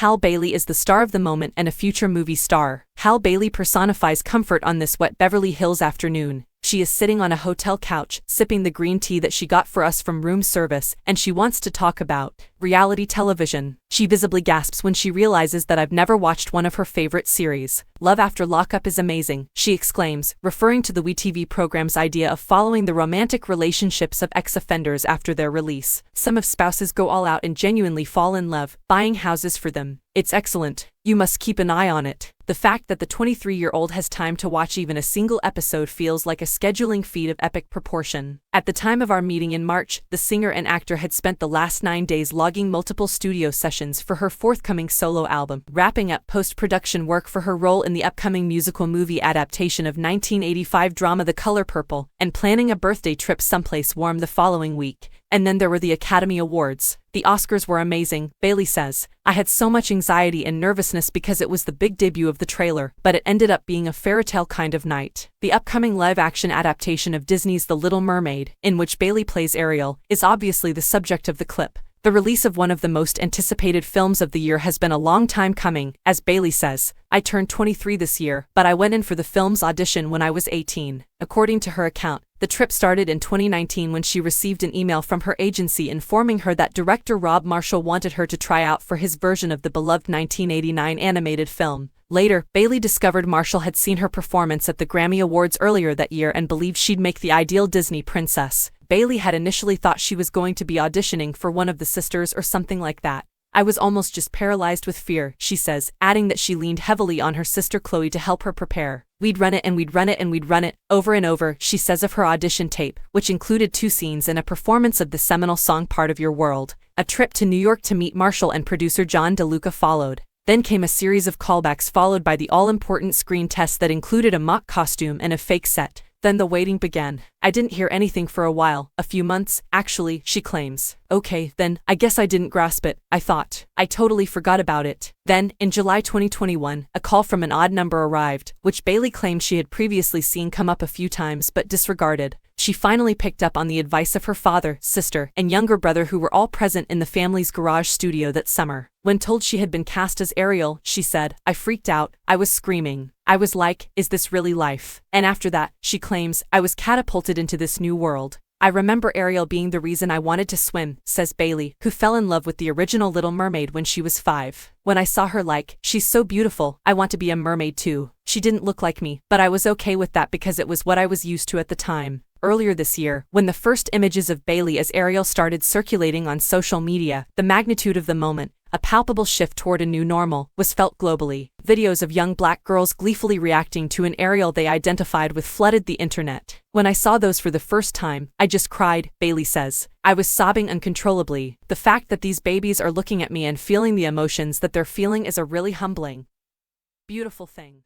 Halle Bailey is the star of the moment and a future movie star. Halle Bailey personifies comfort on this wet Beverly Hills afternoon. She is sitting on a hotel couch, sipping the green tea that she got for us from room service, and she wants to talk about reality television. She visibly gasps when she realizes that I've never watched one of her favorite series. Love After Lockup is amazing, she exclaims, referring to the WeTV program's idea of following the romantic relationships of ex-offenders after their release. Some of spouses go all out and genuinely fall in love, buying houses for them. It's excellent. You must keep an eye on it. The fact that the 23-year-old has time to watch even a single episode feels like a scheduling feat of epic proportion. At the time of our meeting in March, the singer and actor had spent the last 9 days logging multiple studio sessions for her forthcoming solo album, wrapping up post-production work for her role in the upcoming musical movie adaptation of 1985 drama The Color Purple, and planning a birthday trip someplace warm the following week. And then there were the Academy Awards. The Oscars were amazing, Bailey says. I had so much anxiety and nervousness because it was the big debut of the trailer, but it ended up being a fairytale kind of night. The upcoming live-action adaptation of Disney's The Little Mermaid, in which Bailey plays Ariel, is obviously the subject of the clip. The release of one of the most anticipated films of the year has been a long time coming, as Bailey says. I turned 23 this year, but I went in for the film's audition when I was 18. According to her account, the trip started in 2019 when she received an email from her agency informing her that director Rob Marshall wanted her to try out for his version of the beloved 1989 animated film. Later, Bailey discovered Marshall had seen her performance at the Grammy Awards earlier that year and believed she'd make the ideal Disney princess. Bailey had initially thought she was going to be auditioning for one of the sisters or something like that. I was almost just paralyzed with fear, she says, adding that she leaned heavily on her sister Chloe to help her prepare. We'd run it and we'd run it and we'd run it, over and over, she says of her audition tape, which included 2 scenes and a performance of the seminal song Part of Your World. A trip to New York to meet Marshall and producer John DeLuca followed. Then came a series of callbacks followed by the all-important screen test that included a mock costume and a fake set. Then the waiting began. I didn't hear anything for a while, a few months, actually, she claims. Okay, then, I guess I didn't grasp it, I thought. I totally forgot about it. Then, in July 2021, a call from an odd number arrived, which Bailey claimed she had previously seen come up a few times but disregarded. She finally picked up on the advice of her father, sister, and younger brother who were all present in the family's garage studio that summer. When told she had been cast as Ariel, she said, I freaked out, I was screaming. I was like, is this really life? And after that, she claims, I was catapulted into this new world. I remember Ariel being the reason I wanted to swim, says Bailey, who fell in love with the original Little Mermaid when she was 5. When I saw her like, she's so beautiful, I want to be a mermaid too. She didn't look like me, but I was okay with that because it was what I was used to at the time. Earlier this year, when the first images of Bailey as Ariel started circulating on social media, the magnitude of the moment, a palpable shift toward a new normal, was felt globally. Videos of young black girls gleefully reacting to an Ariel they identified with flooded the internet. When I saw those for the first time, I just cried, Bailey says. I was sobbing uncontrollably. The fact that these babies are looking at me and feeling the emotions that they're feeling is a really humbling, beautiful thing.